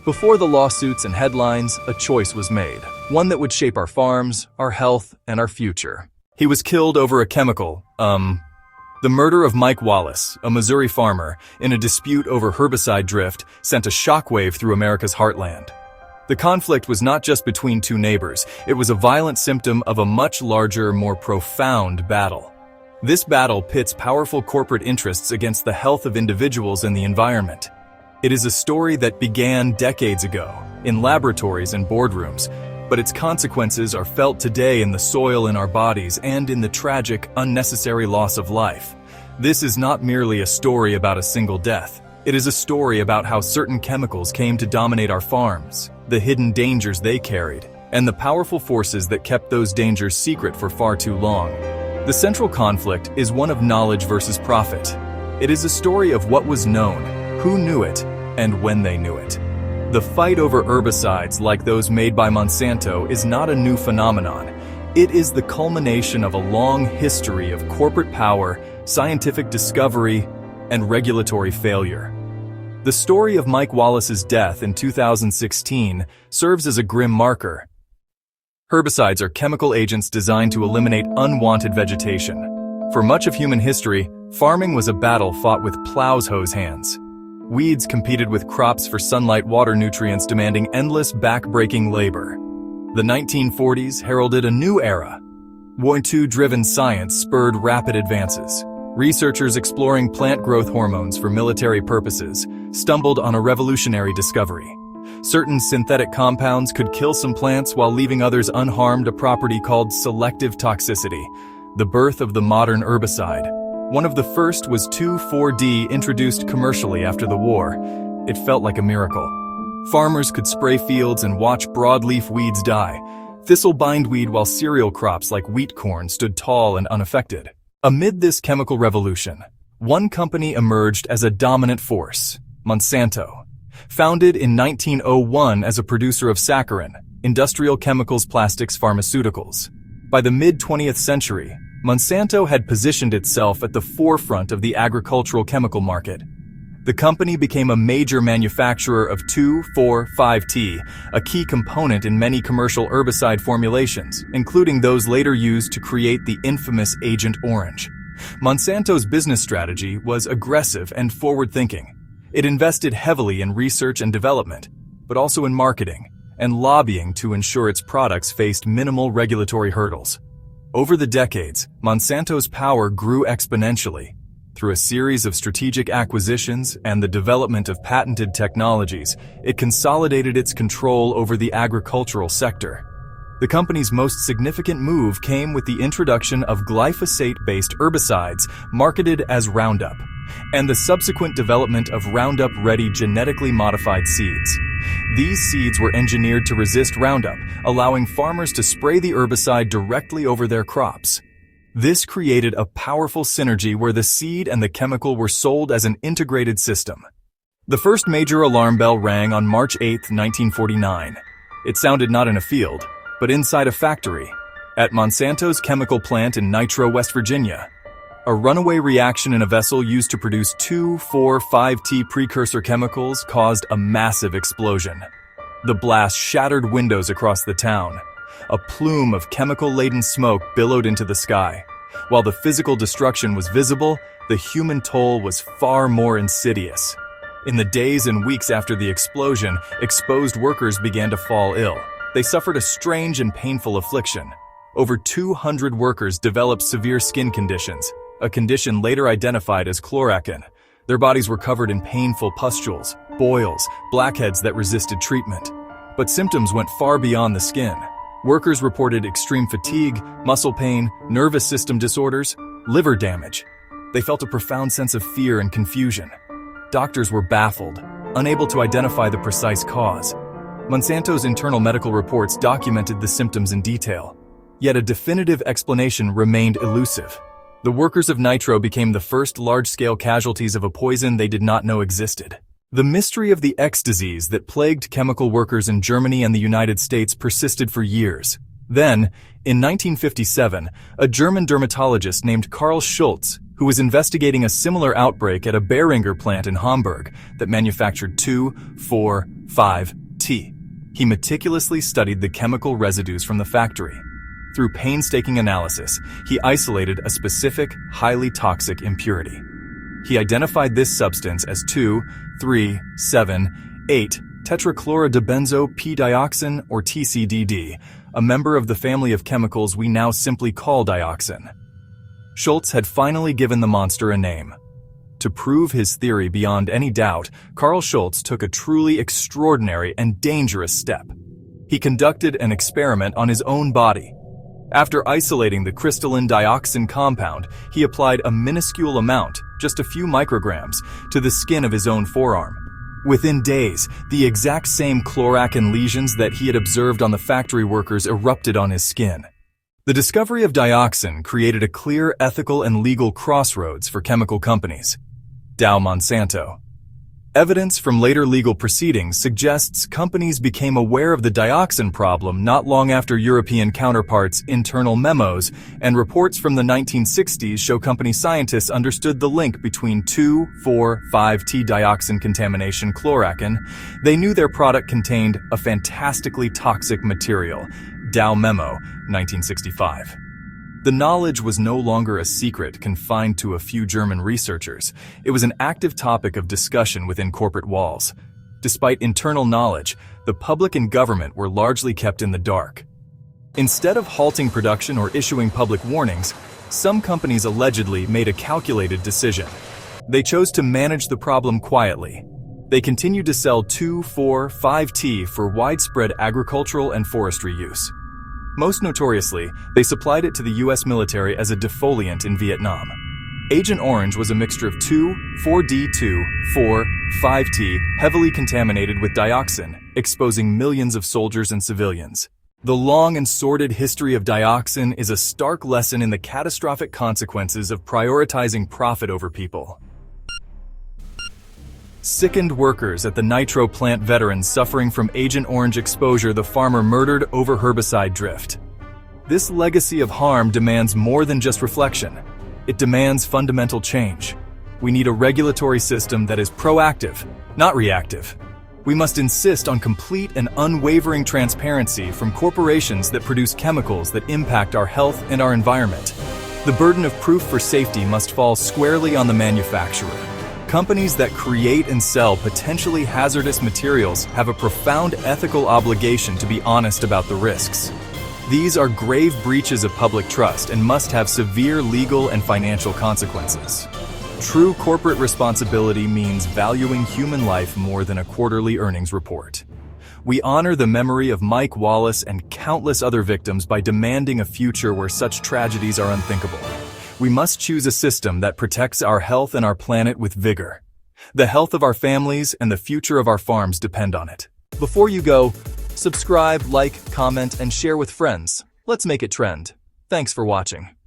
Before the lawsuits and headlines, a choice was made, one that would shape our farms, our health, and our future. He was killed over a chemical, The murder of Mike Wallace, a Missouri farmer, in a dispute over herbicide drift sent a shockwave through America's heartland. The conflict was not just between two neighbors, it was a violent symptom of a much larger, more profound battle. This battle pits powerful corporate interests against the health of individuals and the environment. It is a story that began decades ago, in laboratories and boardrooms, but its consequences are felt today in the soil in our bodies and in the tragic, unnecessary loss of life. This is not merely a story about a single death. It is a story about how certain chemicals came to dominate our farms, the hidden dangers they carried, and the powerful forces that kept those dangers secret for far too long. The central conflict is one of knowledge versus profit. It is a story of what was known, who knew it, and when they knew it. The fight over herbicides like those made by Monsanto is not a new phenomenon. It is the culmination of a long history of corporate power, scientific discovery, and regulatory failure. The story of Mike Wallace's death in 2016 serves as a grim marker. Herbicides are chemical agents designed to eliminate unwanted vegetation. For much of human history, farming was a battle fought with plows' hose hands. Weeds competed with crops for sunlight, water, nutrients, demanding endless, back-breaking labor. The 1940s heralded a new era. Monsanto-driven science spurred rapid advances. Researchers exploring plant growth hormones for military purposes stumbled on a revolutionary discovery. Certain synthetic compounds could kill some plants while leaving others unharmed, a property called selective toxicity, the birth of the modern herbicide. One of the first was 2,4-D, introduced commercially after the war. It felt like a miracle. Farmers could spray fields and watch broadleaf weeds die. Thistle bindweed, while cereal crops like wheat corn stood tall and unaffected. Amid this chemical revolution, one company emerged as a dominant force, Monsanto. Founded in 1901 as a producer of saccharin, industrial chemicals, plastics, pharmaceuticals. By the mid-20th century, Monsanto had positioned itself at the forefront of the agricultural chemical market. The company became a major manufacturer of 2,4,5-T, a key component in many commercial herbicide formulations, including those later used to create the infamous Agent Orange. Monsanto's business strategy was aggressive and forward-thinking. It invested heavily in research and development, but also in marketing and lobbying to ensure its products faced minimal regulatory hurdles. Over the decades, Monsanto's power grew exponentially. Through a series of strategic acquisitions and the development of patented technologies, it consolidated its control over the agricultural sector. The company's most significant move came with the introduction of glyphosate-based herbicides marketed as Roundup, and the subsequent development of Roundup-ready genetically modified seeds. These seeds were engineered to resist Roundup, allowing farmers to spray the herbicide directly over their crops. This created a powerful synergy where the seed and the chemical were sold as an integrated system. The first major alarm bell rang on March 8, 1949. It sounded not in a field, but inside a factory, at Monsanto's chemical plant in Nitro, West Virginia. A runaway reaction in a vessel used to produce 2,4,5-T precursor chemicals caused a massive explosion. The blast shattered windows across the town. A plume of chemical-laden smoke billowed into the sky. While the physical destruction was visible, the human toll was far more insidious. In the days and weeks after the explosion, exposed workers began to fall ill. They suffered a strange and painful affliction. Over 200 workers developed severe skin conditions, a condition later identified as chlorachin. Their bodies were covered in painful pustules, boils, blackheads that resisted treatment. But symptoms went far beyond the skin. Workers reported extreme fatigue, muscle pain, nervous system disorders, liver damage. They felt a profound sense of fear and confusion. Doctors were baffled, unable to identify the precise cause. Monsanto's internal medical reports documented the symptoms in detail, yet a definitive explanation remained elusive. The workers of Nitro became the first large-scale casualties of a poison they did not know existed. The mystery of the X disease that plagued chemical workers in Germany and the United States persisted for years. Then, in 1957, a German dermatologist named Karl Schultz who was investigating a similar outbreak at a Beringer plant in Hamburg that manufactured 2,4,5-T. He meticulously studied the chemical residues from the factory. Through painstaking analysis, he isolated a specific, highly toxic impurity. He identified this substance as 2,3,7,8-tetrachlorodibenzo-P-dioxin, or TCDD, a member of the family of chemicals we now simply call dioxin. Schultz had finally given the monster a name. To prove his theory beyond any doubt, Carl Schultz took a truly extraordinary and dangerous step. He conducted an experiment on his own body. After isolating the crystalline dioxin compound, he applied a minuscule amount, just a few micrograms, to the skin of his own forearm. Within days, the exact same chloracin lesions that he had observed on the factory workers erupted on his skin. The discovery of dioxin created a clear ethical and legal crossroads for chemical companies. Dow Monsanto. Evidence from later legal proceedings suggests companies became aware of the dioxin problem not long after European counterparts' internal memos, and reports from the 1960s show company scientists understood the link between 2,4,5-T dioxin contamination chloracin. They knew their product contained a fantastically toxic material. Dow Memo, 1965. The knowledge was no longer a secret confined to a few German researchers. It was an active topic of discussion within corporate walls. Despite internal knowledge, the public and government were largely kept in the dark. Instead of halting production or issuing public warnings, some companies allegedly made a calculated decision. They chose to manage the problem quietly. They continued to sell 2,4,5-T for widespread agricultural and forestry use. Most notoriously, they supplied it to the U.S. military as a defoliant in Vietnam. Agent Orange was a mixture of 2,4-D-2,4,5-T, heavily contaminated with dioxin, exposing millions of soldiers and civilians. The long and sordid history of dioxin is a stark lesson in the catastrophic consequences of prioritizing profit over people. Sickened workers at the nitro plant, veterans suffering from Agent Orange exposure, the farmer murdered over herbicide drift. This legacy of harm demands more than just reflection. It demands fundamental change. We need a regulatory system that is proactive, not reactive. We must insist on complete and unwavering transparency from corporations that produce chemicals that impact our health and our environment. The burden of proof for safety must fall squarely on the manufacturer. Companies that create and sell potentially hazardous materials have a profound ethical obligation to be honest about the risks. These are grave breaches of public trust and must have severe legal and financial consequences. True corporate responsibility means valuing human life more than a quarterly earnings report. We honor the memory of Mike Wallace and countless other victims by demanding a future where such tragedies are unthinkable. We must choose a system that protects our health and our planet with vigor. The health of our families and the future of our farms depend on it. Before you go, subscribe, like, comment, and share with friends. Let's make it trend. Thanks for watching.